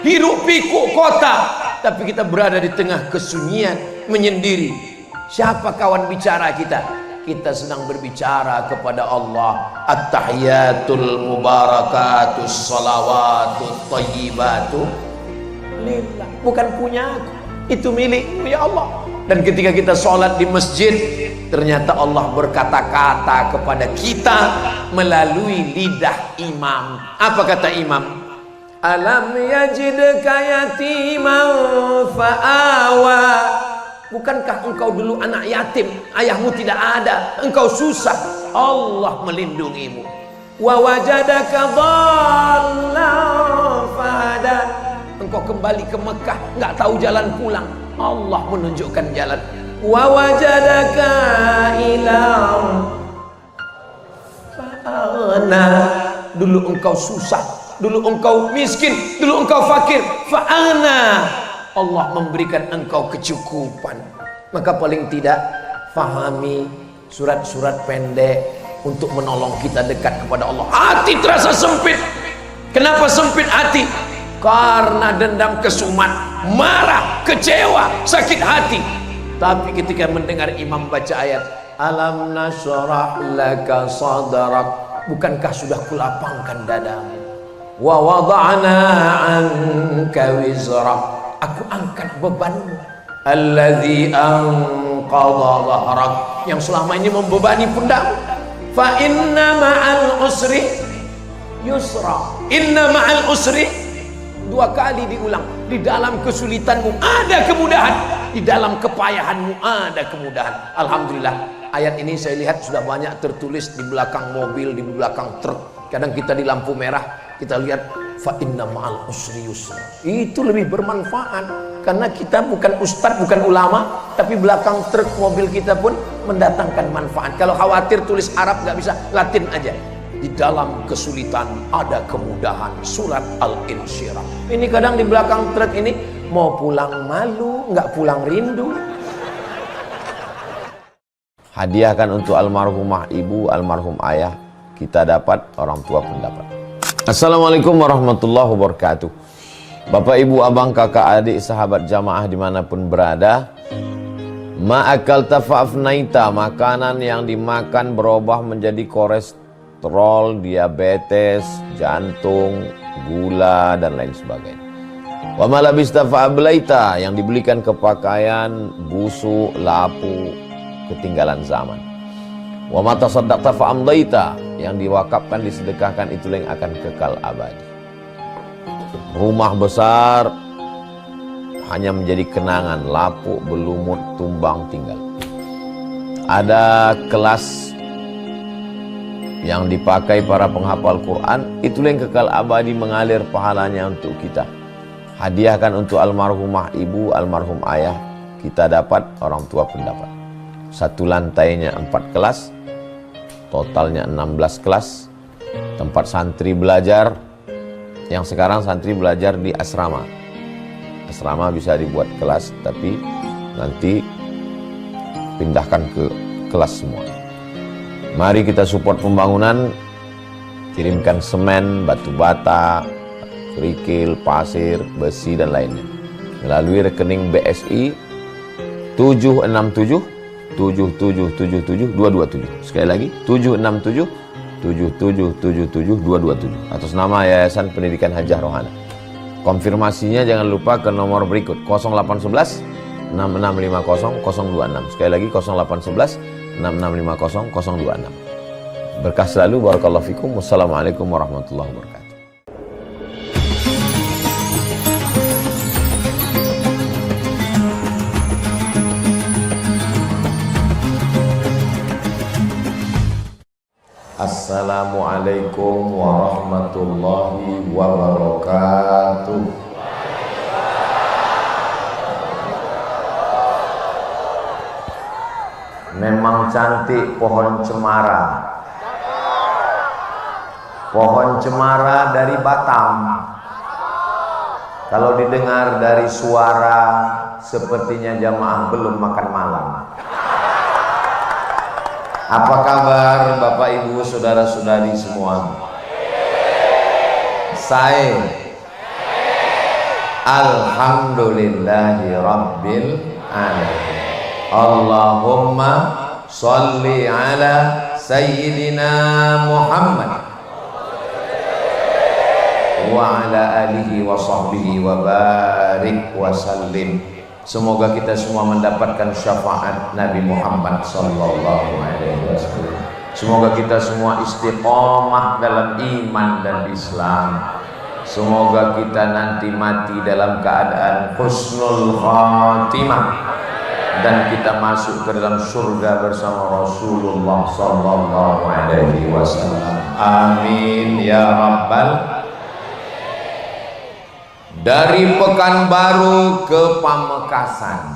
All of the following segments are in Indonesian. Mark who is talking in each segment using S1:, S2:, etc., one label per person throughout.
S1: hiruk pikuk kota, tapi kita berada di tengah kesunyian, menyendiri. Siapa kawan bicara kita? Kita sedang berbicara kepada Allah. At-tahiyatul mubarakatus salawatut thayyibatu lillah. Bukan punya aku, itu milikmu ya Allah. Dan ketika kita sholat di masjid, ternyata Allah berkata-kata kepada kita melalui lidah imam. Apa kata imam? Alam yajidka yatiman fa'awa. Bukankah engkau dulu anak yatim, ayahmu tidak ada, engkau susah, Allah melindungimu. Wa wajadaka dhallan fahada. Engkau kembali ke Mekah, nggak tahu jalan pulang, Allah menunjukkan jalan. Wa wajadaka ilam fa'ana. Dulu engkau susah, dulu engkau miskin, dulu engkau fakir, fa'ana. Allah memberikan engkau kecukupan. Maka paling tidak fahami surat-surat pendek untuk menolong kita dekat kepada Allah. Hati terasa sempit. Kenapa sempit hati? Karena dendam, kesumat, marah, kecewa, sakit hati. Tapi ketika mendengar imam baca ayat alam nashrah laka sadrak, bukankah sudah kulapangkan dadamu? Wa wada'na anka wizrak, aku angkat bebanmu. Alladzi anqadha dhahrak, yang selama ini membebani pundakmu. Fa inna ma'al usri yusra. Inna ma'al usri, dua kali diulang. Di dalam kesulitanmu ada kemudahan, di dalam kepayahanmu ada kemudahan. Alhamdulillah, ayat ini saya lihat sudah banyak tertulis di belakang mobil, di belakang truk. Kadang kita di lampu merah, kita lihat fa inna ma'al usri yusra. Itu lebih bermanfaat karena kita bukan ustadz, bukan ulama, tapi belakang truk mobil kita pun mendatangkan manfaat. Kalau khawatir tulis Arab nggak bisa, Latin aja. Di dalam kesulitan ada kemudahan. Surat Al-Insyirah. Ini kadang di belakang truk ini mau pulang malu, nggak pulang rindu.
S2: Hadiahkan untuk almarhumah ibu, almarhum ayah. Kita dapat, orang tua pun dapat. Assalamualaikum warahmatullahi wabarakatuh. Bapak, ibu, abang, kakak, adik, sahabat jamaah dimanapun berada. Ma'akalta fa'afnaita, makanan yang dimakan berubah menjadi kolesterol, diabetes, jantung, gula, dan lain sebagainya. Wa malabista fa'ablaita, yang dibelikan ke pakaian, busuk, lapu, ketinggalan zaman. Wa mata saddaqta fa'amdaita, yang diwakafkan, disedekahkan, itulah yang akan kekal abadi. Rumah besar hanya menjadi kenangan, lapuk, berlumut, tumbang, tinggal. Ada kelas yang dipakai para penghafal Quran, itulah yang kekal abadi, mengalir pahalanya untuk kita. Hadiahkan untuk almarhumah ibu, almarhum ayah. Kita dapat, orang tua pun dapat. Satu lantainya 4 kelas, totalnya 16 kelas. Tempat santri belajar, yang sekarang santri belajar di asrama. Asrama bisa dibuat kelas, tapi nanti pindahkan ke kelas semua. Mari kita support pembangunan, kirimkan semen, batu bata, kerikil, pasir, besi, dan lainnya melalui rekening BSI 767 7777 227. Sekali lagi 767 7777 227 atas nama Yayasan Pendidikan Hajah Rohana. Konfirmasinya jangan lupa ke nomor berikut 0811 6650 026. Sekali lagi 0811 6650 026. Berkah selalu, barakallahu fikum. Wassalamualaikum warahmatullahi wabarakatuh. Assalamualaikum warahmatullahi wabarakatuh. Memang cantik pohon cemara. Pohon cemara dari Batam. Kalau didengar dari suara, sepertinya jamaah belum makan malam. Apa kabar Bapak Ibu saudara-saudari semua? Saya Alhamdulillahi Rabbil Alamin. Allahumma sholli ala Sayyidina Muhammad wa ala alihi wa sahbihi wa barik wa sallim. Semoga kita semua mendapatkan syafaat Nabi Muhammad sallallahu alaihi wasallam. Semoga kita semua istiqomah dalam iman dan Islam. Semoga kita nanti mati dalam keadaan husnul khatimah dan kita masuk ke dalam surga bersama Rasulullah sallallahu alaihi wasallam. Amin ya rabbal. Dari Pekanbaru ke Pamekasan,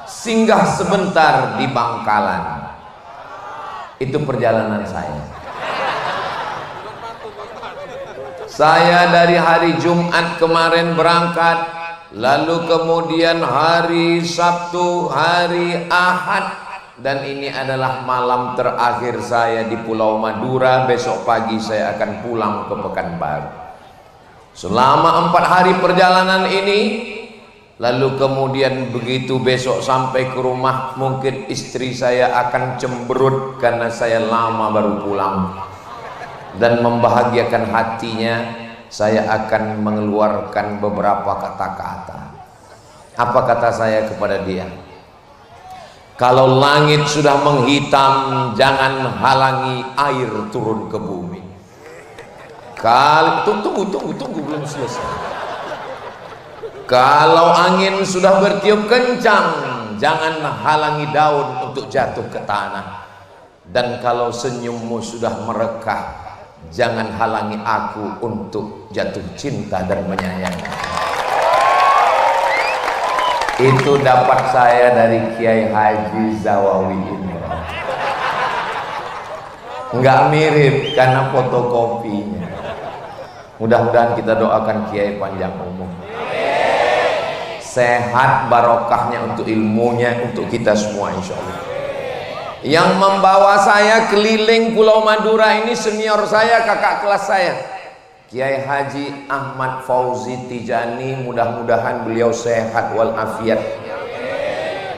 S2: singgah sebentar di Bangkalan. Itu perjalanan saya. Saya dari hari Jumat kemarin berangkat, lalu kemudian hari Sabtu, hari Ahad, dan ini adalah malam terakhir saya di Pulau Madura. Besok pagi saya akan pulang ke Pekanbaru. Selama 4 hari perjalanan ini, lalu kemudian begitu besok sampai ke rumah, mungkin istri saya akan cemberut karena saya lama baru pulang, dan membahagiakan hatinya saya akan mengeluarkan beberapa kata-kata. Apa kata saya kepada dia? Kalau langit sudah menghitam, jangan halangi air turun ke bumi. Tunggu belum selesai. Kalau angin sudah bertiup kencang, jangan halangi daun untuk jatuh ke tanah. Dan kalau senyummu sudah merekah, jangan halangi aku untuk jatuh cinta dan menyayangi. Itu dapat saya dari Kiai Haji Zawawi Imran. Enggak mirip karena fotokopinya. Mudah-mudahan kita doakan Kiai panjang umur, sehat barokahnya untuk ilmunya, untuk kita semua insya Allah. Yang membawa saya keliling Pulau Madura ini senior saya, kakak kelas saya, Kiai Haji Ahmad Fauzi Tijani. Mudah-mudahan beliau sehat walafiat.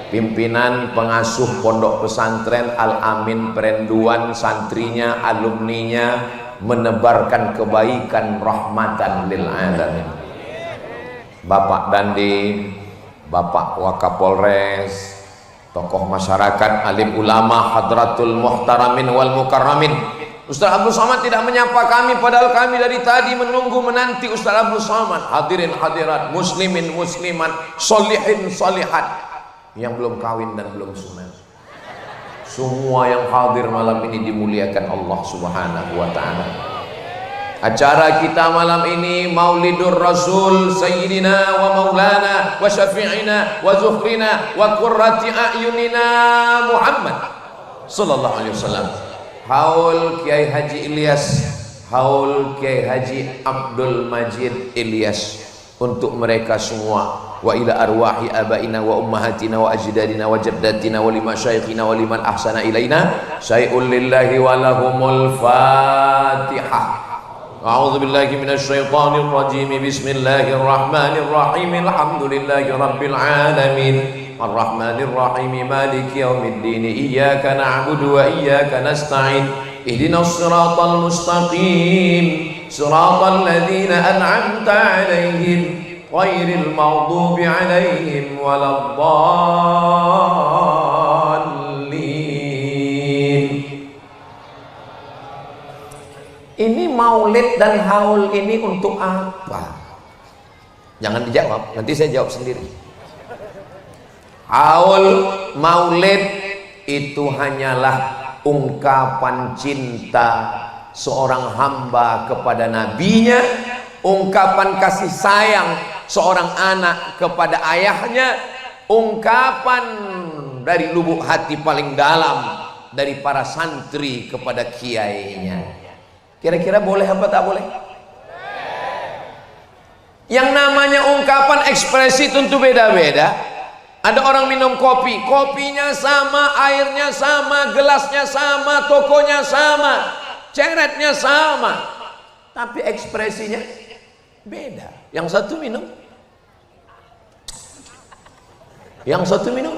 S2: Pimpinan pengasuh pondok pesantren Al-Amin Perenduan, santrinya, alumninya, menebarkan kebaikan rahmatan lil alamin. Bapak Dandim, Bapak Wakapolres, tokoh masyarakat, alim ulama, hadratul muhtaramin wal mukarramin. Ustaz Abdul Somad tidak menyapa kami, padahal kami dari tadi menunggu menanti Ustaz Abdul Somad. Hadirin hadirat, muslimin muslimat, solihin solihat, yang belum kawin dan belum sunat, semua yang hadir malam ini dimuliakan Allah Subhanahu wa ta'ala. Acara kita malam ini Maulidur Rasul Sayyidina wa Maulana wa Syafi'ina wa Zuhrina wa Qurrati A'yunina Muhammad sallallahu alaihi wasallam. Haul Kiai Haji Ilyas, haul Kiai Haji Abdul Majid Ilyas, untuk mereka semua. Wa ila arwahi abaina wa ummahatina wa ajdadina wa jaddatina wa lima syaikhina wa liman ahsana ilaina syai'un lillahi wa lahumul Fatihah. A'udzu billahi minasy syaithanir rajim. Bismillahirrahmanirrahim. Alhamdulillahi rabbil alamin. Arrahmanir rahim. Maliki yaumiddin. Iyyaka na'budu wa iyyaka nasta'in. Ihdinas siratal mustaqim. Siratal ladzina an'amta 'alaihim ghairil maghdubi 'alaihim waladdallin. Ini maulid dan haul ini untuk apa? Jangan dijawab, nanti saya jawab sendiri. Haul, maulid itu hanyalah ungkapan cinta seorang hamba kepada nabinya, ungkapan kasih sayang seorang anak kepada ayahnya, ungkapan dari lubuk hati paling dalam dari para santri kepada kiainya. Kira-kira boleh apa tak boleh? Yang namanya ungkapan ekspresi tentu beda-beda. Ada orang minum kopi, kopinya sama, airnya sama, gelasnya sama, tokonya sama, ceretnya sama, tapi ekspresinya
S1: Beda. Yang satu minum. Yang satu minum.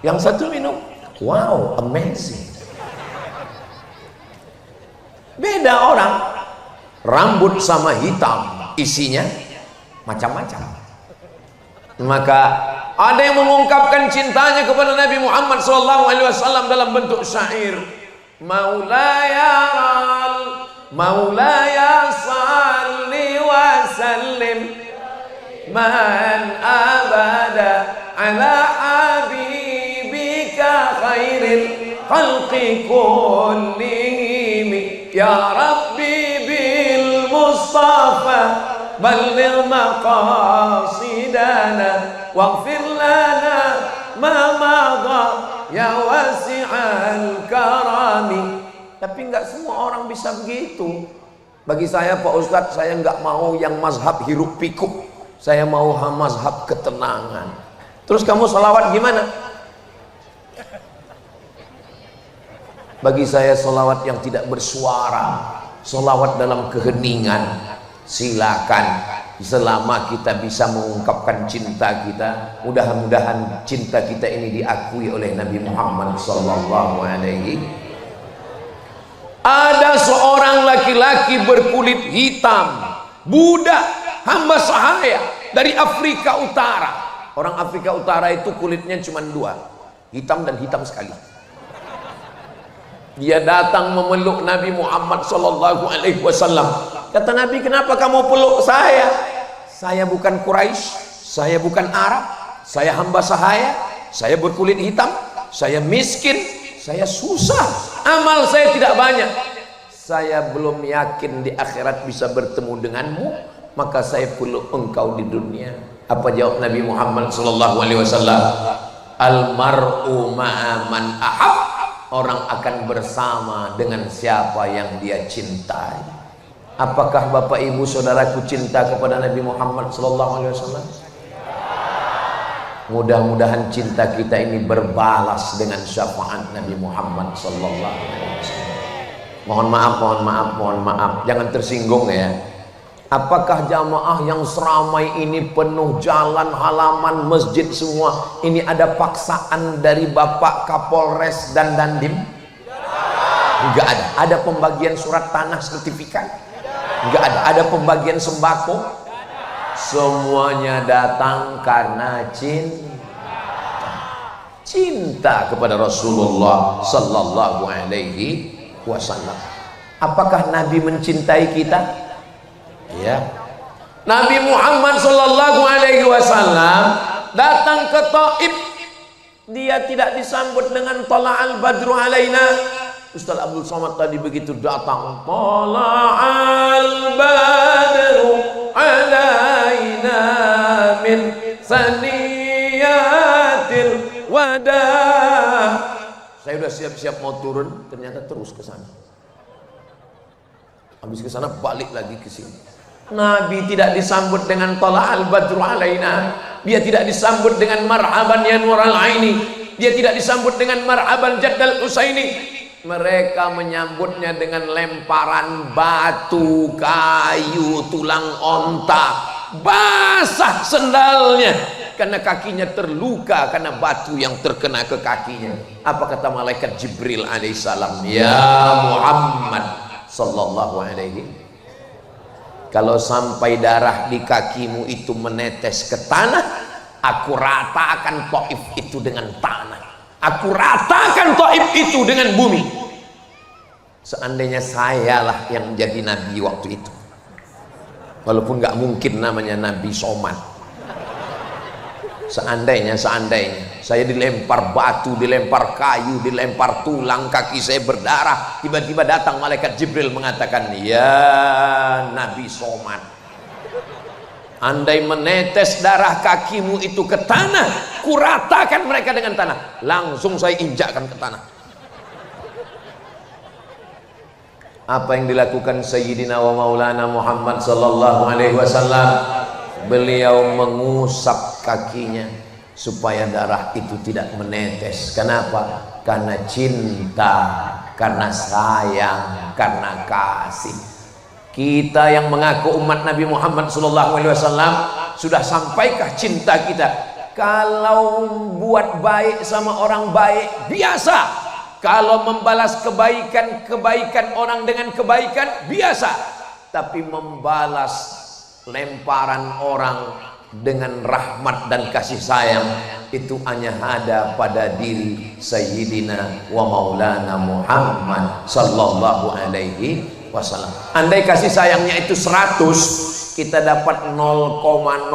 S1: Yang satu minum. Wow, amazing. Beda orang. Rambut sama hitam, isinya macam-macam. Maka ada yang mengungkapkan cintanya kepada Nabi Muhammad SAW dalam bentuk syair. Maulaya salli wa sallim man abada ala habibika khairil khalqi kullihim ya Rabbi bil Mustafa balligh maqasidana waghfir lana ma madha ya wasi'al karami. Tapi enggak semua orang bisa begitu. Bagi saya Pak Ustadz, saya enggak mau yang mazhab hiruk pikuk. Saya mau mazhab ketenangan. Terus kamu salawat gimana? Bagi saya salawat yang tidak bersuara, salawat dalam keheningan. Silakan, selama kita bisa mengungkapkan cinta kita, mudah-mudahan cinta kita ini diakui oleh Nabi Muhammad sallallahu alaihi. Ada seorang laki-laki berkulit hitam, budak, hamba sahaya dari Afrika Utara. Orang Afrika Utara itu kulitnya cuma dua, hitam dan hitam sekali. Dia datang memeluk Nabi Muhammad sallallahu alaihi wasallam. Kata Nabi, "Kenapa kamu peluk saya? Saya bukan Quraisy, saya bukan Arab, saya hamba sahaya, saya berkulit hitam, saya miskin, saya susah. Amal saya tidak banyak. Saya belum yakin di akhirat bisa bertemu denganmu, maka saya peluk engkau di dunia." Apa jawab Nabi Muhammad sallallahu alaihi wasallam? Al mar'u ma'a man ahab. Orang akan bersama dengan siapa yang dia cintai. Apakah Bapak Ibu Saudaraku cinta kepada Nabi Muhammad sallallahu alaihi wasallam? Mudah-mudahan cinta kita ini berbalas dengan syafaat Nabi Muhammad sallallahu alaihi wasallam. Mohon maaf, jangan tersinggung ya. Apakah jamaah yang seramai ini penuh jalan, halaman, masjid semua ini ada paksaan dari Bapak Kapolres dan Dandim? Enggak ada. Ada pembagian surat tanah sertifikat? Enggak ada. Ada pembagian sembako? Semuanya datang karena cinta kepada Rasulullah sallallahu alaihi wasallam. Apakah Nabi mencintai kita? Ya. Nabi Muhammad sallallahu alaihi wasallam datang ke Taif. Dia tidak disambut dengan tala'al badru alaina. Ustaz Abdul Somad tadi begitu datang, tala'al badru alaina min saniyatil wada. Saya sudah siap-siap mau turun, ternyata terus ke sana. Habis ke sana balik lagi ke sini. Nabi tidak disambut dengan tala'al badru alaina. Dia tidak disambut dengan marhaban ya nural aini. Dia tidak disambut dengan marhaban jaddal usaini. Mereka menyambutnya dengan lemparan batu, kayu, tulang onta. Basah sendalnya karena kakinya terluka karena batu yang terkena ke kakinya. Apa kata malaikat Jibril alaihissalam? Ya Muhammad sallallahu alaihi. Kalau sampai darah di kakimu itu menetes ke tanah, aku ratakan Taif itu dengan tanah. Aku ratakan Taif itu dengan bumi. Seandainya sayalah yang menjadi nabi waktu itu, walaupun nggak mungkin namanya Nabi Somad. Seandainya saya dilempar batu, dilempar kayu, dilempar tulang, kaki saya berdarah, tiba-tiba datang malaikat Jibril mengatakan, ya Nabi Somad, andai menetes darah kakimu itu ke tanah, kuratakan mereka dengan tanah. Langsung saya injakkan ke tanah. Apa yang dilakukan Sayyidina wa Maulana Muhammad sallallahu alaihi wasallam? Beliau mengusap kakinya supaya darah itu tidak menetes. Kenapa? Karena cinta, karena sayang, karena kasih. Kita yang mengaku umat Nabi Muhammad SAW, sudah sampaikah cinta kita? Kalau buat baik sama orang baik biasa, kalau membalas kebaikan orang dengan kebaikan biasa, tapi membalas lemparan orang dengan rahmat dan kasih sayang itu hanya ada pada diri Sayyidina wa Maulana Muhammad sallallahu alaihi wasallam. Andai kasih sayangnya itu 100, kita dapat 0,01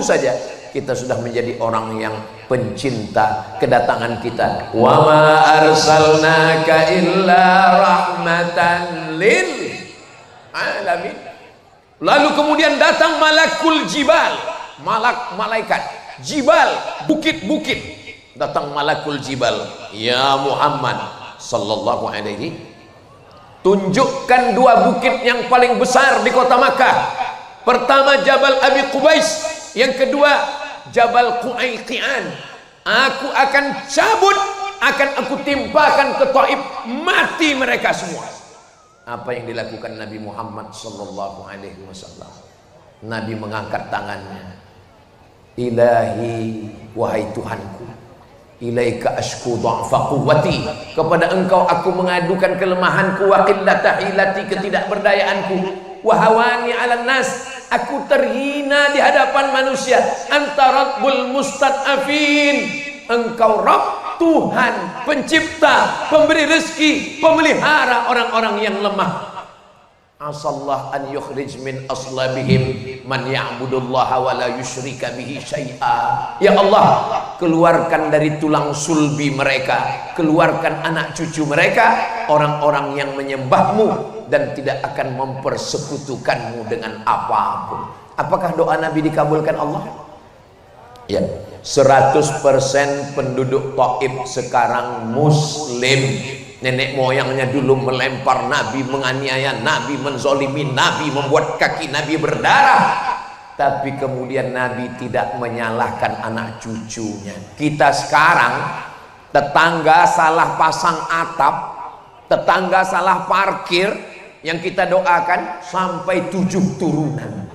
S1: saja, kita sudah menjadi orang yang pencinta kedatangan kita. Wa ma arsalnaka illa rahmatan lil alamin. Lalu kemudian datang malakul jibal, malaikat jibal, bukit-bukit. Datang malakul jibal, ya Muhammad sallallahu alaihi, tunjukkan 2 bukit yang paling besar di kota Makkah. Pertama Jabal Abi Qubais, yang kedua Jabal Qu'aiqian. Aku akan cabut, akan aku timpakan ke Taif, mati mereka semua. Apa yang dilakukan Nabi Muhammad sallallahu alaihi wasallam? Nabi mengangkat tangannya. Ilahi, wahai Tuhanku, ilaika ashku dha'fa quwwati, kepada engkau aku mengadukan kelemahanku, wa qillata hilati, ketidakberdayaanku, wa hawani 'alan nas, aku terhina di hadapan manusia. Anta rabbul mustad'afin, engkau Rabb, Tuhan, pencipta, pemberi rezeki, pemelihara orang-orang yang lemah. Asallah an yukhrij min aslabihim man ya'budullaha wa la yusyrika bihi syai'a. Ya Allah, keluarkan dari tulang sulbi mereka, keluarkan anak cucu mereka, orang-orang yang menyembahmu dan tidak akan mempersekutukanmu dengan apapun. Apakah doa Nabi dikabulkan Allah? Ya, 100% penduduk Taif sekarang muslim. Nenek moyangnya dulu melempar Nabi, menganiaya Nabi, menzolimi Nabi, membuat kaki Nabi berdarah, tapi kemudian Nabi tidak menyalahkan anak cucunya. Kita sekarang, tetangga salah pasang atap, tetangga salah parkir, yang kita doakan sampai 7 turunan.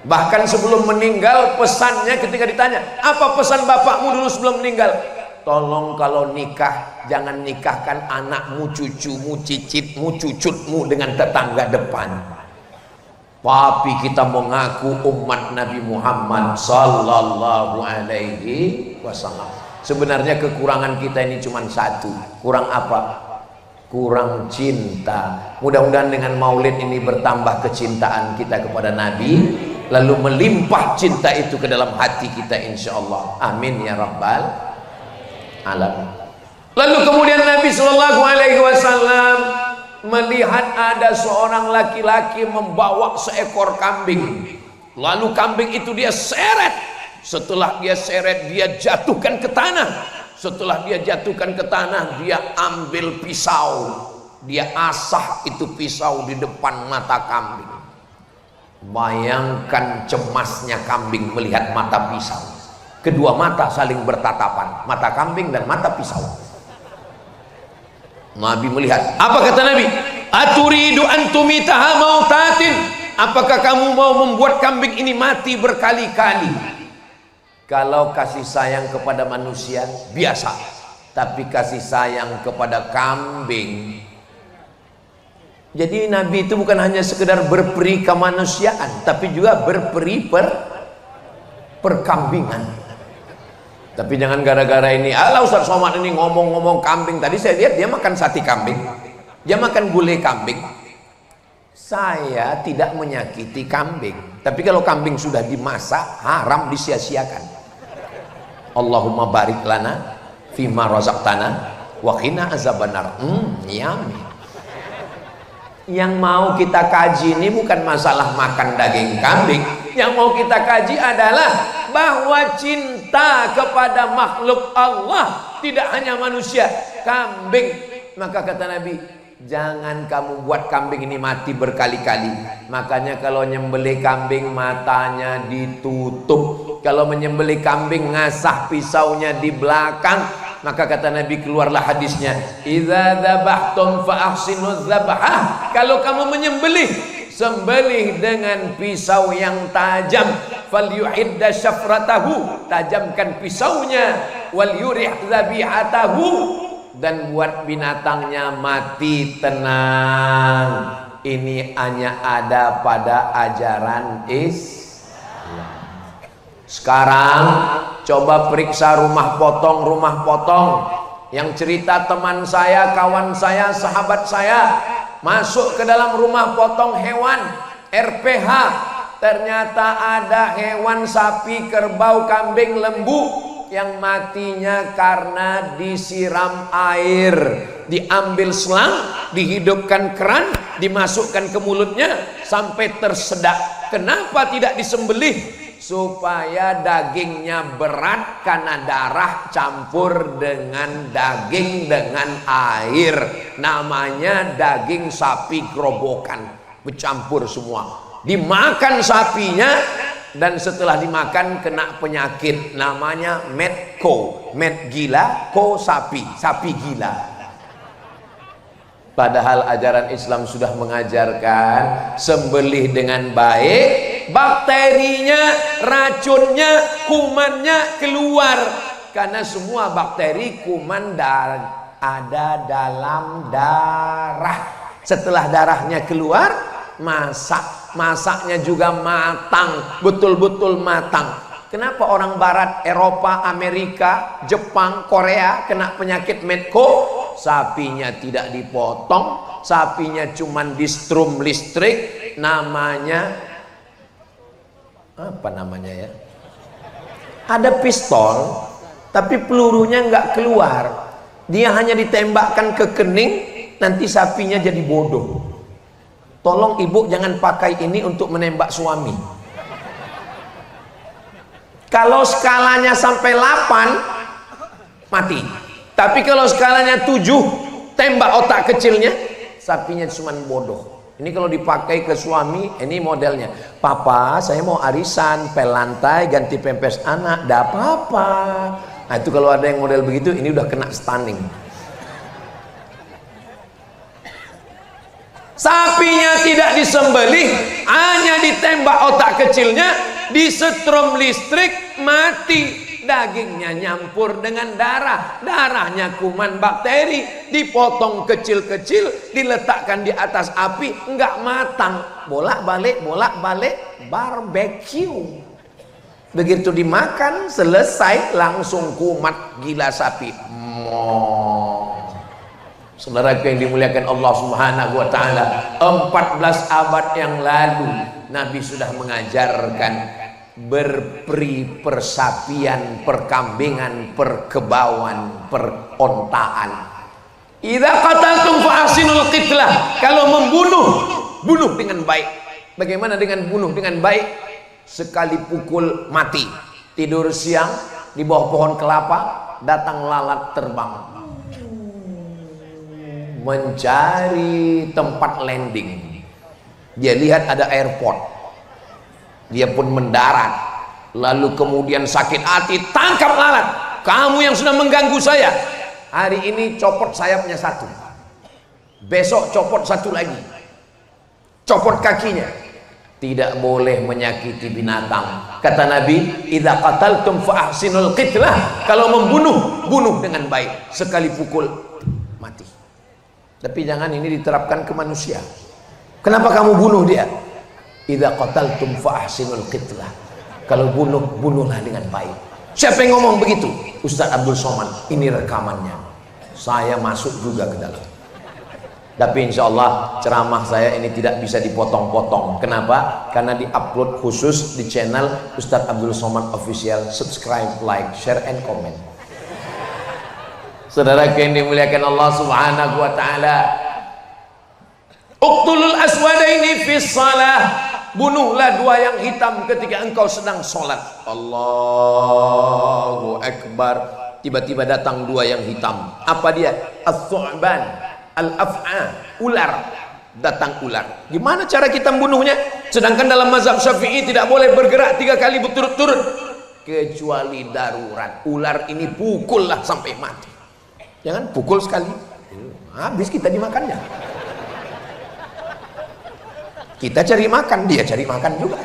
S1: Bahkan sebelum meninggal, pesannya ketika ditanya, apa pesan bapakmu dulu sebelum meninggal? Tolong kalau nikah, jangan nikahkan anakmu, cucumu, cicitmu, cucutmu dengan tetangga depan. Tapi kita mengaku umat Nabi Muhammad sallallahu alaihi wasallam. Sebenarnya kekurangan kita ini cuma satu. Kurang apa? Kurang cinta. Mudah-mudahan dengan maulid ini bertambah kecintaan kita kepada Nabi, lalu melimpah cinta itu ke dalam hati kita insyaallah. Amin ya rabbal alamin. Lalu kemudian Nabi sallallahu alaihi wasallam melihat ada seorang laki-laki membawa seekor kambing. Lalu kambing itu dia seret. Setelah dia seret, dia jatuhkan ke tanah. Setelah dia jatuhkan ke tanah, dia ambil pisau. Dia asah itu pisau di depan mata kambing. Bayangkan cemasnya kambing melihat mata pisau. Kedua mata saling bertatapan, mata kambing dan mata pisau. Nabi melihat. Apa kata Nabi? Aturidu antumitaha mautatin. Apakah kamu mau membuat kambing ini mati berkali-kali? Kalau kasih sayang kepada manusia biasa, tapi kasih sayang kepada kambing. Jadi Nabi itu bukan hanya sekedar berperi kemanusiaan, tapi juga berperi perkambingan. Tapi jangan gara-gara ini, ala Ustaz Somad ini ngomong-ngomong kambing. Tadi saya lihat dia makan sate kambing, dia makan gulai kambing. Saya tidak menyakiti kambing, tapi kalau kambing sudah dimasak, haram disia-siakan. Allahumma barik lana fima razaqtana wa qina azabannar. Yummy. Yang mau kita kaji ini bukan masalah makan daging kambing. Yang mau kita kaji adalah bahwa cinta kepada makhluk Allah tidak hanya manusia, kambing. Maka kata Nabi, jangan kamu buat kambing ini mati berkali-kali. Makanya kalau nyembelih kambing matanya ditutup. Kalau menyembelih kambing ngasah pisaunya di belakang. Maka kata Nabi, keluarlah hadisnya, idza dzabhtum fa ahsinuz dzabhah. Kalau kamu menyembelih, sembelih dengan pisau yang tajam. Falyuhidda syafratahu, tajamkan pisaunya. Wal yurih dzabihatahu, dan buat binatangnya mati tenang. Ini hanya ada pada ajaran Islam. Sekarang coba periksa rumah potong yang cerita teman saya, kawan saya, sahabat saya masuk ke dalam rumah potong hewan RPH. Ternyata ada hewan sapi, kerbau, kambing, lembu yang matinya karena disiram air. Diambil selang, dihidupkan keran, dimasukkan ke mulutnya sampai tersedak. Kenapa tidak disembelih? Supaya dagingnya berat karena darah campur dengan daging dengan air. Namanya daging sapi gerobokan, bercampur semua. Dimakan sapinya, dan setelah dimakan kena penyakit namanya medco, med gila, ko sapi, sapi gila. Padahal ajaran Islam sudah mengajarkan sembelih dengan baik, bakterinya, racunnya, kumannya keluar. Karena semua bakteri, kuman ada dalam darah. Setelah darahnya keluar, masaknya juga matang, betul-betul matang. Kenapa orang barat, Eropa, Amerika, Jepang, Korea kena penyakit medco? Sapinya tidak dipotong, sapinya cuman di strum listrik. Namanya apa namanya ya? Ada pistol, tapi pelurunya nggak keluar. Dia hanya ditembakkan ke kening, nanti sapinya jadi bodoh. Tolong ibu jangan pakai ini untuk menembak suami. Kalau skalanya sampai 8, mati. Tapi kalau skalanya 7, tembak otak kecilnya, sapinya cuma bodoh. Ini kalau dipakai ke suami, ini modelnya. Papa, saya mau arisan, pel lantai, ganti pempes anak, dah apa-apa. Nah itu kalau ada yang model begitu, ini udah kena stunning. Sapinya tidak disembelih, hanya ditembak otak kecilnya, disetrum listrik, mati. Dagingnya nyampur dengan darah, darahnya kuman bakteri, dipotong kecil-kecil, diletakkan di atas api, enggak matang, bolak-balik barbecue. Begitu dimakan selesai, langsung kumat gila sapi. Saudaraku yang dimuliakan Allah Subhanahu wa taala, 14 abad yang lalu Nabi sudah mengajarkan berperi, persapian, perkambingan, perkebauan, perontaan. Idza qataltum fa ahsinul qitlah. Kalau membunuh, bunuh dengan baik. Bagaimana dengan bunuh dengan baik? Sekali pukul mati. Tidur siang di bawah pohon kelapa, datang lalat terbang mencari tempat landing. Dia lihat ada airport, dia pun mendarat. Lalu kemudian sakit hati, tangkap lalat. Kamu yang sudah mengganggu saya, hari ini copot sayapnya satu, besok copot satu lagi, copot kakinya. Tidak boleh menyakiti binatang. Kata Nabi, idza qataltum fa ahsinul qitlah. Kalau membunuh, bunuh dengan baik. Sekali pukul mati. Tapi jangan ini diterapkan ke manusia. Kenapa kamu bunuh dia? Idza qataltum fa ahsinul qitlah. Kalau bunuh, bunuhlah dengan baik. Siapa yang ngomong begitu? Ustaz Abdul Somad. Ini rekamannya. Saya masuk juga ke dalam. Tapi insya Allah ceramah saya ini tidak bisa dipotong-potong. Kenapa? Karena diupload khusus di channel Ustaz Abdul Somad Official. Subscribe, like, share, and comment. Saudara yang dimuliakan Allah Subhanahu wa taala, uqtulul aswadaini fis shalah. Bunuhlah dua yang hitam ketika engkau sedang sholat. Allahu Akbar. Tiba-tiba datang dua yang hitam. Apa dia? As-su'ban, al-af'a, ular. Datang ular. Gimana cara kita membunuhnya? Sedangkan dalam mazhab Syafi'i tidak boleh bergerak 3 kali berturut-turut kecuali darurat. Ular ini pukullah sampai mati. Jangan pukul sekali, habis kita dimakannya. Kita cari makan, dia cari makan juga.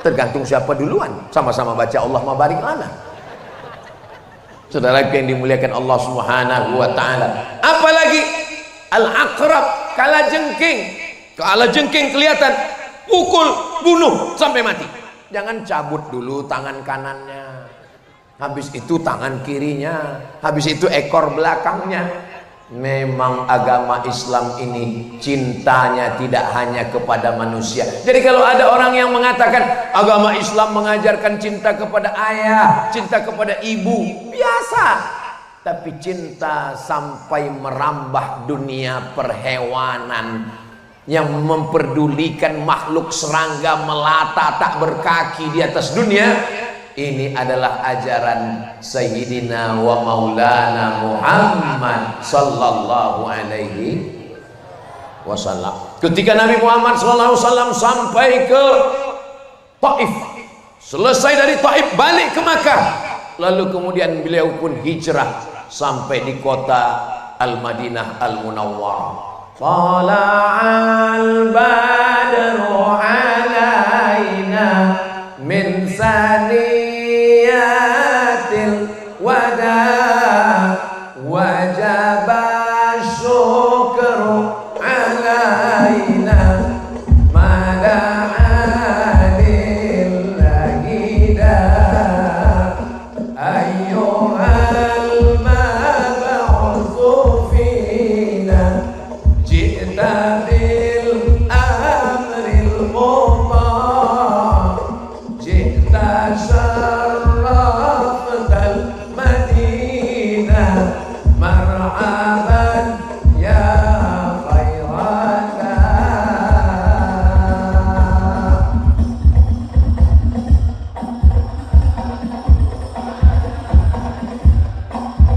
S1: Tergantung siapa duluan. Sama-sama baca Allahumma barik lana. Saudara yang dimuliakan Allah Subhanahu wa taala. Apalagi al-aqrab, kalajengking. Kalajengking kelihatan, pukul, bunuh sampai mati. Jangan cabut dulu tangan kanannya, habis itu tangan kirinya, habis itu ekor belakangnya. Memang agama Islam ini cintanya tidak hanya kepada manusia. Jadi kalau ada orang yang mengatakan agama Islam mengajarkan cinta kepada ayah, cinta kepada ibu, biasa. Tapi cinta sampai merambah dunia perhewanan, yang memperdulikan makhluk serangga melata tak berkaki di atas dunia, ini adalah ajaran Sayyidina wa Maulana Muhammad sallallahu alaihi wasallam. Ketika Nabi Muhammad sallallahu alaihi wasallam sampai ke Taif, selesai dari Taif balik ke Makkah, lalu kemudian beliau pun hijrah sampai di kota Al-Madinah Al-Munawwarah. Tala'al badru alaina min saniyatil wada wajaba syukru alaina mada'alil lahida ayyuhal mab'utsu fina ji'ta bil amril muta ji'ta syarraftal madinah marhaban ya khairana.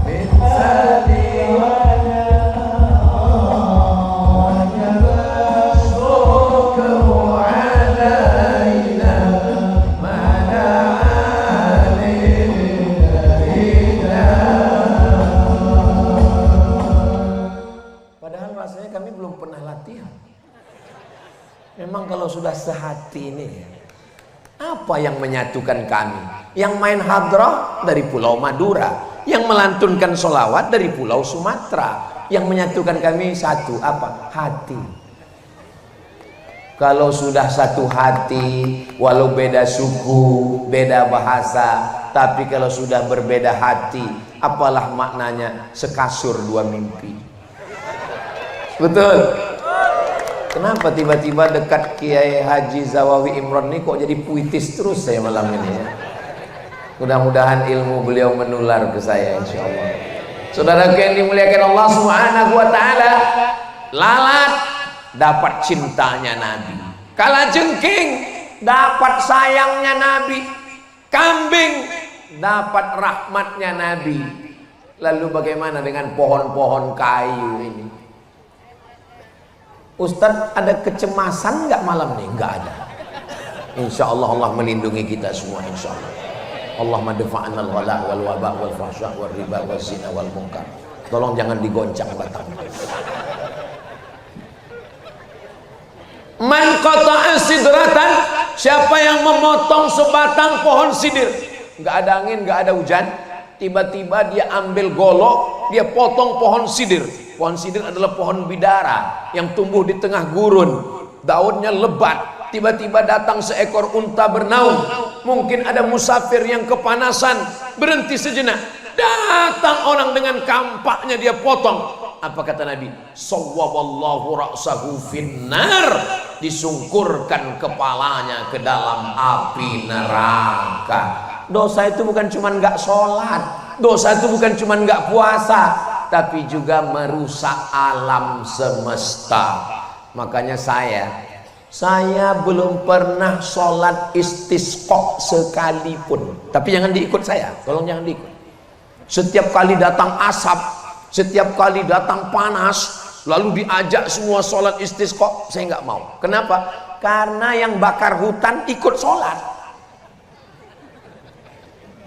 S1: Min padahal rasanya kami belum pernah latihan. Memang kalau sudah sehati ini, apa yang menyatukan kami? Yang main hadrah dari Pulau Madura, yang melantunkan sholawat dari Pulau Sumatera. Yang menyatukan kami satu, apa? Hati. Kalau sudah satu hati, walau beda suku, beda bahasa, tapi kalau sudah berbeda hati, apalah maknanya sekasur dua mimpi. Betul. Kenapa tiba-tiba dekat Kiai Haji Zawawi Imron ini kok jadi puitis terus saya malam ini ya? Mudah-mudahan ilmu beliau menular ke saya insyaallah. Saudara yang dimuliakan Allah Subhanahu wa taala, lalat dapat cintanya Nabi, kalajengking dapat sayangnya Nabi, kambing dapat rahmatnya Nabi. Lalu bagaimana dengan pohon-pohon kayu ini? Ustadz, ada kecemasan nggak malam nih? Nggak ada. Insya Allah Allah melindungi kita semua insya Allah. Allahumma dafa'na al-ghala wal waba wal fahsya wal riba wal zina wal munkar. Tolong jangan digoncang batang. Man qata'a sidratan, siapa yang memotong sebatang pohon sidir, nggak ada angin, nggak ada hujan, tiba-tiba dia ambil golok, dia potong pohon sidir. Pohon sidir adalah pohon bidara yang tumbuh di tengah gurun, daunnya lebat. Tiba-tiba datang seekor unta bernaung, mungkin ada musafir yang kepanasan, berhenti sejenak, datang orang dengan kampaknya dia potong. Apa kata Nabi? Sawwaballahu ra'sahu finnar, disungkurkan kepalanya ke dalam api neraka. Dosa itu bukan cuma nggak sholat, dosa itu bukan cuma nggak puasa, tapi juga merusak alam semesta. Makanya saya belum pernah sholat istisqa sekalipun. Tapi jangan diikut saya, tolong jangan diikut. Setiap kali datang asap, setiap kali datang panas, lalu diajak semua sholat istisqa, saya nggak mau. Kenapa? Karena yang bakar hutan ikut sholat,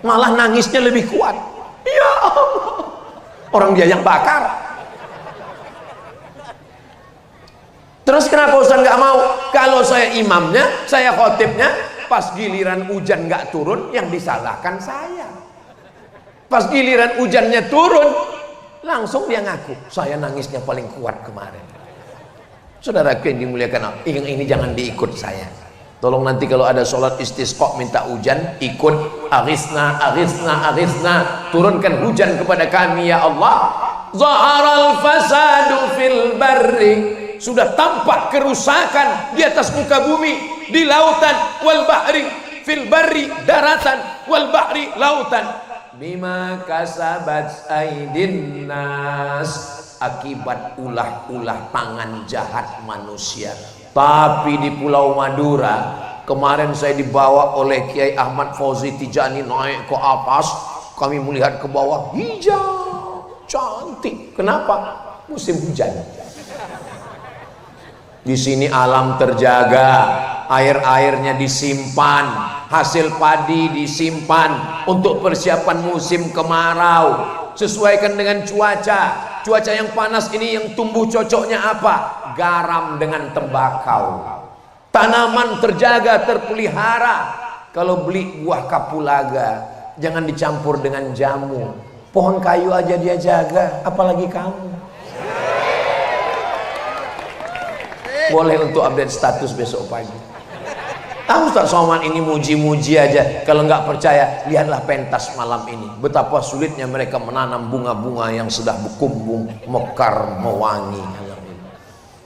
S1: malah nangisnya lebih kuat. Ya Allah, Orang dia yang bakar. Terus kenapa Ustaz nggak mau? Kalau saya imamnya, saya khotibnya, pas giliran hujan nggak turun, yang disalahkan saya. Pas giliran hujannya turun, langsung dia ngaku, saya nangisnya paling kuat kemarin. Saudara yang dimuliakan Allah, yang ini jangan diikut saya. Tolong nanti kalau ada sholat istisqa minta hujan, ikut aghithna, aghithna, aghithna, turunkan hujan kepada kami ya Allah. Zaharal fasadu fil barri, sudah tampak kerusakan di atas muka bumi, di lautan, wal bahri, fil barri daratan, wal bahri lautan, bima kasabat aidin nas, akibat ulah-ulah tangan jahat manusia. Tapi di Pulau Madura kemarin saya dibawa oleh Kiai Ahmad Fauzi Tijani naik ke atas, kami melihat ke bawah, hijau cantik. Kenapa? Musim hujan. Di sini alam terjaga, air-airnya disimpan, hasil padi disimpan untuk persiapan musim kemarau. Sesuaikan dengan cuaca yang panas ini, yang tumbuh cocoknya apa? Garam dengan tembakau. Tanaman terjaga, terpelihara. Kalau beli buah kapulaga, jangan dicampur dengan jamu. Pohon kayu aja dia jaga, apalagi kamu. Boleh untuk update status besok pagi. Ustaz Somad ini muji-muji aja. Kalau nggak percaya, lihatlah pentas malam ini. Betapa sulitnya mereka menanam bunga-bunga yang sudah berkumbung, mekar, mewangi.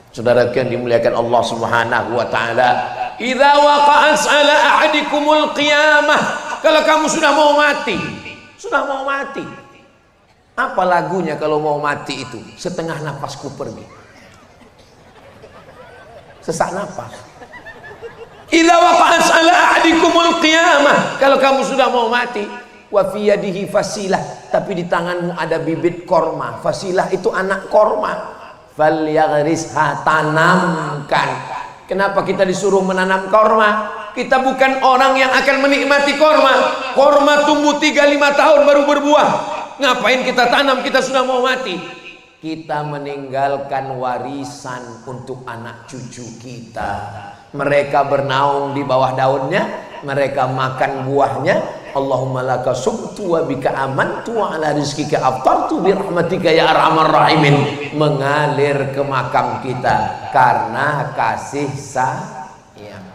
S1: Saudara yang dimuliakan Allah Subhanahu wa taala, idza waqa'at 'ala ahadikumul qiyamah, kalau kamu sudah mau mati, apa lagunya kalau mau mati itu? Setengah nafasku pergi, sesak nafas. Idza waqa'at 'ala ahadikumul qiyamah, kalau kamu sudah mau mati, wa fi yadihi fasilah, tapi di tanganmu ada bibit korma. Fasilah itu anak korma. Falyaghrisha, tanamkan. Kenapa kita disuruh menanam korma? Kita bukan orang yang akan menikmati korma. Korma tumbuh 3-5 tahun baru berbuah. Ngapain kita tanam? Kita sudah mau mati. Kita meninggalkan warisan untuk anak cucu kita. Mereka bernaung di bawah daunnya, mereka makan buahnya. Allahumma laka sumtu wa bika amantu wa ala rizkika aftartu bi rahmatika ya arhamar rahimin, mengalir ke makam kita karena kasih sayang.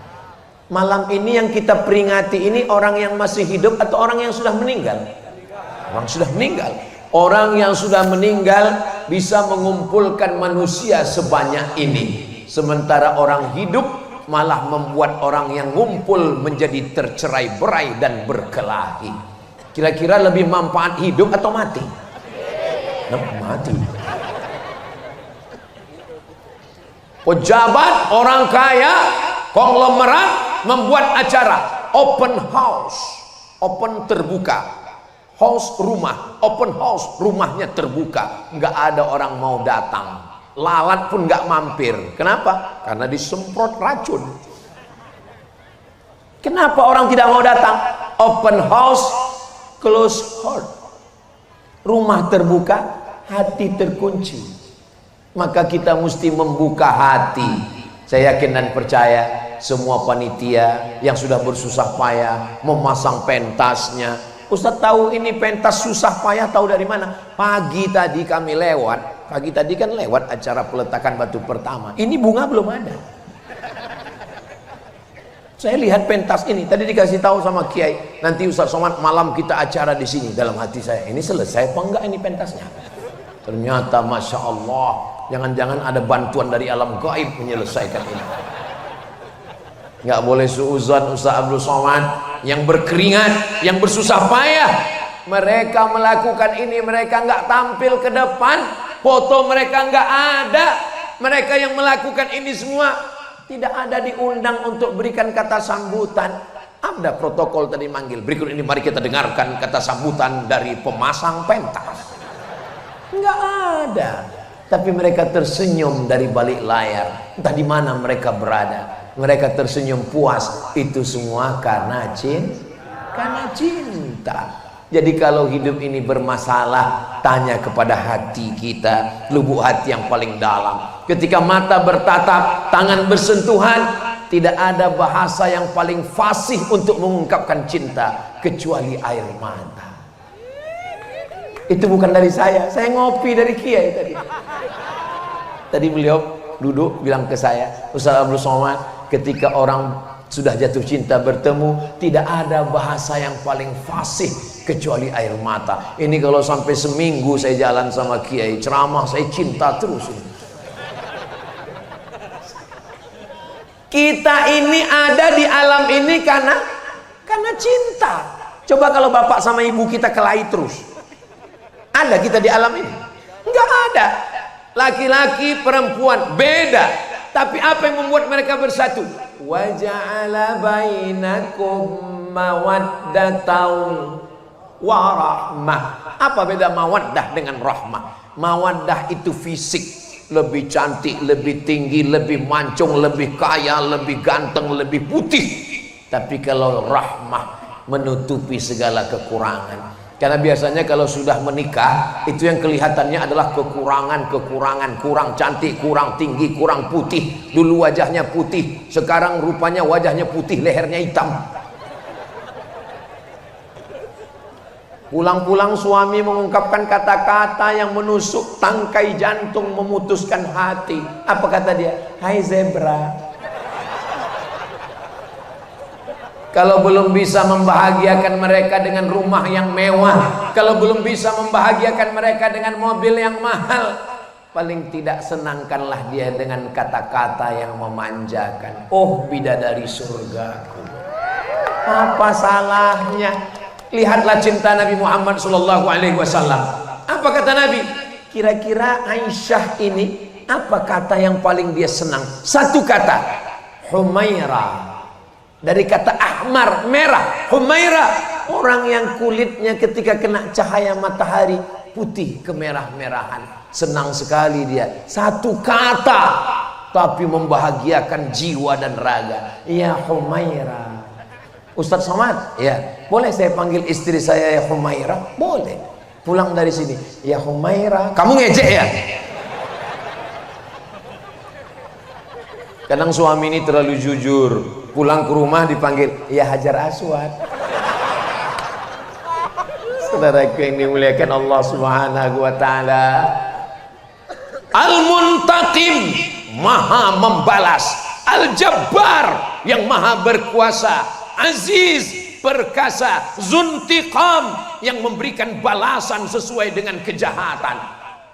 S1: Malam ini yang kita peringati ini orang yang masih hidup atau orang yang sudah meninggal? Orang sudah meninggal. Orang yang sudah meninggal bisa mengumpulkan manusia sebanyak ini, sementara orang hidup malah membuat orang yang ngumpul menjadi tercerai-berai dan berkelahi. Kira-kira lebih manfaat hidup atau mati? Mati. Pejabat, orang kaya, konglomerat membuat acara open house, open terbuka, house rumah, open house, rumahnya terbuka, nggak ada orang mau datang. Lalat pun nggak mampir. Kenapa? Karena disemprot racun. Kenapa orang tidak mau datang? Open house, close heart. Rumah terbuka, hati terkunci. Maka kita mesti membuka hati. Saya yakin dan percaya semua panitia yang sudah bersusah payah memasang pentasnya. Ustaz tahu ini pentas susah payah, tahu dari mana? Pagi tadi kami lewat. Pagi tadi kan lewat acara peletakan batu pertama. Ini bunga belum ada. Saya lihat pentas ini. Tadi dikasih tahu sama Kiai, nanti Ustaz Somad malam kita acara di sini. Dalam hati saya, ini selesai apa enggak ini pentasnya? Ternyata Masya Allah, jangan-jangan ada bantuan dari alam gaib menyelesaikan ini. Nggak boleh suuzon Ustaz Abdul Somad yang berkeringat, yang bersusah payah. Mereka melakukan ini, mereka nggak tampil ke depan. Foto mereka nggak ada. Mereka yang melakukan ini semua tidak ada diundang untuk berikan kata sambutan. Ada protokol tadi manggil. Berikut ini mari kita dengarkan kata sambutan dari pemasang pentas. Nggak ada. Tapi mereka tersenyum dari balik layar. Entah di mana mereka berada. Mereka tersenyum puas. Itu semua karena cinta. Jadi kalau hidup ini bermasalah, tanya kepada hati kita, lubuk hati yang paling dalam. Ketika mata bertatap, tangan bersentuhan, tidak ada bahasa yang paling fasih untuk mengungkapkan cinta kecuali air mata. Itu bukan dari saya ngopi dari Kiai tadi. Tadi beliau duduk bilang ke saya, Ustaz Abdul Somad, ketika orang sudah jatuh cinta bertemu, tidak ada bahasa yang paling fasih kecuali air mata. Ini kalau sampai seminggu saya jalan sama Kiai ceramah, saya cinta terus. Kita ini ada di alam ini karena cinta. Coba kalau bapak sama ibu kita kelahi terus, ada kita di alam ini? Enggak ada. Laki-laki perempuan beda, tapi apa yang membuat mereka bersatu? Wa ja'ala bainakum mawaddatan wa rahmah. Apa beda mawaddah dengan rahmah? Mawaddah itu fisik, lebih cantik, lebih tinggi, lebih mancung, lebih kaya, lebih ganteng, lebih putih. Tapi kalau rahmah menutupi segala kekurangan. Karena biasanya kalau sudah menikah, itu yang kelihatannya adalah kekurangan, kurang cantik, kurang tinggi, kurang putih. Dulu wajahnya putih, sekarang rupanya wajahnya putih, lehernya hitam. Pulang-pulang suami mengungkapkan kata-kata yang menusuk tangkai jantung, memutuskan hati. Apa kata dia? Hai zebra. Kalau belum bisa membahagiakan mereka dengan rumah yang mewah, kalau belum bisa membahagiakan mereka dengan mobil yang mahal, paling tidak senangkanlah dia dengan kata-kata yang memanjakan. Oh bidadari surgaku, apa salahnya? Lihatlah cinta Nabi Muhammad SAW. Apa kata Nabi? Kira-kira Aisyah ini apa kata yang paling dia senang? Satu kata, Humairah. Dari kata ahmar, merah. Humairah, orang yang kulitnya ketika kena cahaya matahari putih kemerah-merahan. Senang sekali dia. Satu kata tapi membahagiakan jiwa dan raga. Ya Humairah. Ustaz Somad, ya boleh saya panggil istri saya ya Humairah? Boleh. Pulang dari sini, ya Humairah. Kamu ngejek ya? Kadang suami ini terlalu jujur. Pulang ke rumah dipanggil, ya Hajar Aswad. Saudaraku yang dimuliakan Allah Subhanahu wa taala. Al-Muntaqim, maha membalas. Al-Jabbar, yang maha berkuasa. Aziz, perkasa. Zuntiqam, yang memberikan balasan sesuai dengan kejahatan.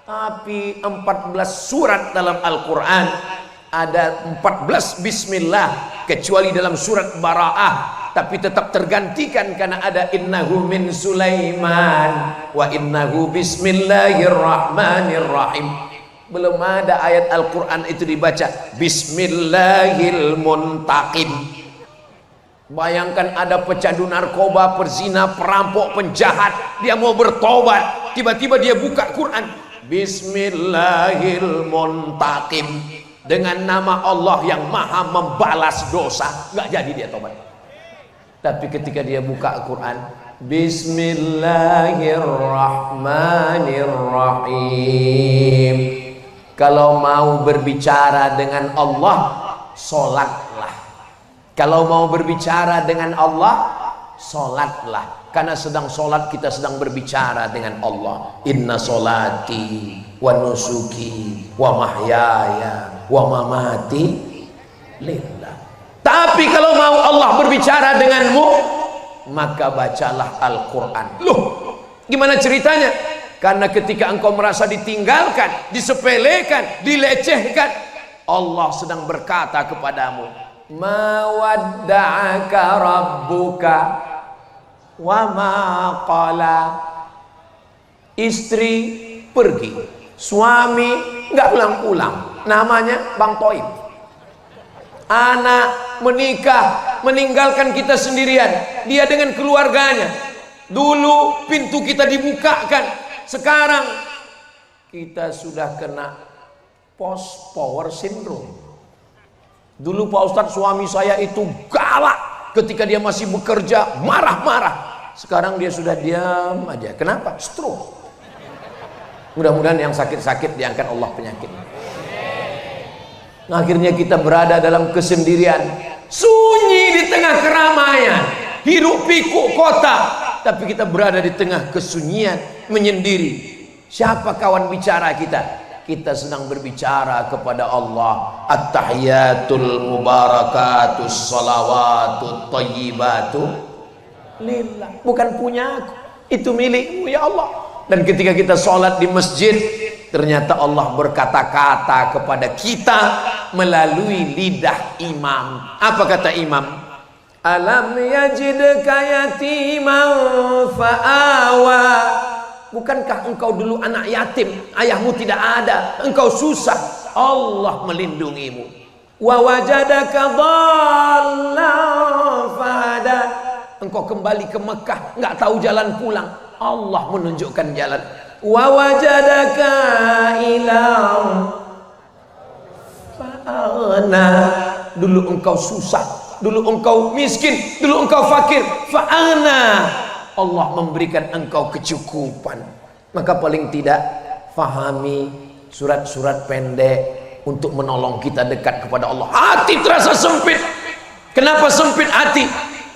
S1: Tapi 14 surat dalam Al-Quran ada 14 bismillah, kecuali dalam surat Bara'ah, tapi tetap tergantikan karena ada innahu min Sulaiman wa innahu bismillahirrahmanirrahim. Belum ada ayat Al-Quran itu dibaca Bismillahil Muntaqim. Bayangkan ada pecandu narkoba, perzina, perampok, penjahat, dia mau bertobat, tiba-tiba dia buka Quran Bismillahil Muntaqim, dengan nama Allah yang maha membalas dosa. Nggak jadi dia tobat. Tapi ketika dia buka Quran Bismillahirrahmanirrahim, kalau mau berbicara dengan Allah, sholatlah. Kalau mau berbicara dengan Allah, sholatlah. Karena sedang sholat kita sedang berbicara dengan Allah. Inna sholati wa nusuki wa mahyaya wa mamati lillah. Tapi kalau mau Allah berbicara denganmu, maka bacalah Al-Quran. Loh, gimana ceritanya? Karena ketika engkau merasa ditinggalkan, disepelekan, dilecehkan, Allah sedang berkata kepadamu, ma wadda'aka rabbuka wa ma qala. Istri pergi, suami nggak pulang-pulang, namanya Bang Toib. Anak menikah, meninggalkan kita sendirian, dia dengan keluarganya. Dulu pintu kita dibukakan, sekarang kita sudah kena post power syndrome. Dulu Pak Ustadz, suami saya itu galak ketika dia masih bekerja, marah-marah. Sekarang dia sudah diam aja. Kenapa? Stroke. Mudah-mudahan yang sakit-sakit diangkat Allah penyakit. Nah, akhirnya kita berada dalam kesendirian, sunyi di tengah keramaian, hiruk pikuk kota, tapi kita berada di tengah kesunyian, menyendiri. Siapa kawan bicara kita? Kita sedang berbicara kepada Allah. At-tahiyatul mubarakatus salawatut tayyibatu lillah. Bukan punya aku, itu milikmu ya Allah. Dan ketika kita sholat di masjid, ternyata Allah berkata-kata kepada kita melalui lidah imam. Apa kata imam? Alam yajidka yatiman fa'awa. Bukankah engkau dulu anak yatim, ayahmu tidak ada, engkau susah, Allah melindungimu. Wa wajadaka dhallan fahada. Engkau kembali ke Mekah, nggak tahu jalan pulang, Allah menunjukkan jalan. Wa wajadaka ilam fa'ana. Dulu engkau susah, dulu engkau miskin, dulu engkau fakir, fa'ana. Allah memberikan engkau kecukupan. Maka paling tidak fahami surat-surat pendek untuk menolong kita dekat kepada Allah. Hati terasa sempit. Kenapa sempit hati?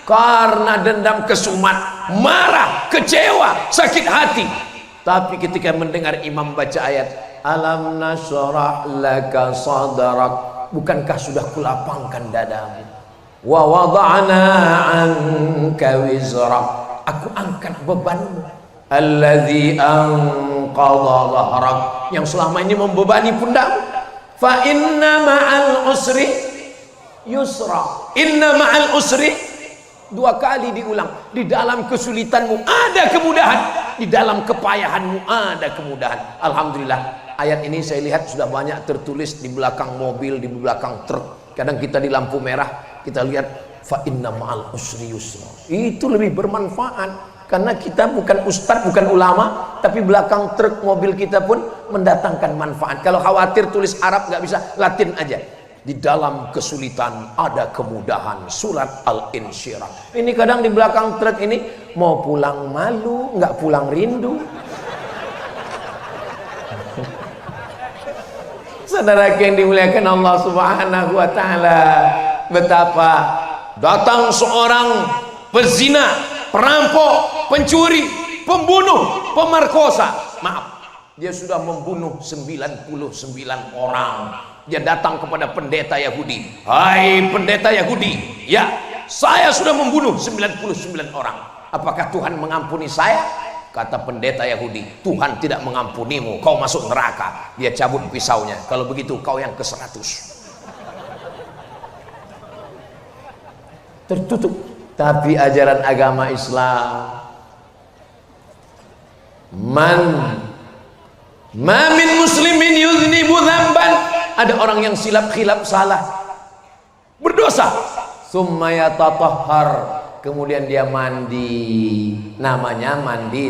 S1: Karena dendam, kesumat, marah, kecewa, sakit hati. Tapi ketika mendengar imam baca ayat alam nashrah laka sadrak, bukankah sudah kulapangkan dadamu? Wa wada'na anka wizrak, aku angkat bebanmu. Alladzi anqadha dhahrak, yang selama ini membebani pundakmu. Fa inna ma'al usri yusra. Inna ma'al usri, dua kali diulang. Di dalam kesulitanmu ada kemudahan, di dalam kepayahanmu ada kemudahan. Alhamdulillah, ayat ini saya lihat sudah banyak tertulis di belakang mobil, di belakang truk. Kadang kita di lampu merah, kita lihat fa inna ma'al usri yusra. Itu lebih bermanfaat karena kita bukan ustadz, bukan ulama, tapi belakang truk mobil kita pun mendatangkan manfaat. Kalau khawatir tulis Arab nggak bisa, Latin aja. Di dalam kesulitan ada kemudahan. Surat Al-Insyirah. Ini kadang di belakang truk ini mau pulang malu, nggak pulang rindu. Saudara yang dimuliakan Allah Subhanahu wa taala, betapa datang seorang pezina, perampok, pencuri, pembunuh, pemerkosa. Maaf, dia sudah membunuh 99 orang. Dia datang kepada pendeta Yahudi. Hai pendeta Yahudi, ya, saya sudah membunuh 99 orang. Apakah Tuhan mengampuni saya? Kata pendeta Yahudi, Tuhan tidak mengampunimu, kau masuk neraka. Dia cabut pisaunya. Kalau begitu kau yang ke-100. Tertutup. Tapi ajaran agama Islam, ma min muslimin yuznibu dzamban, ada orang yang khilaf salah, berdosa, summa yatatahhar, kemudian dia mandi, namanya mandi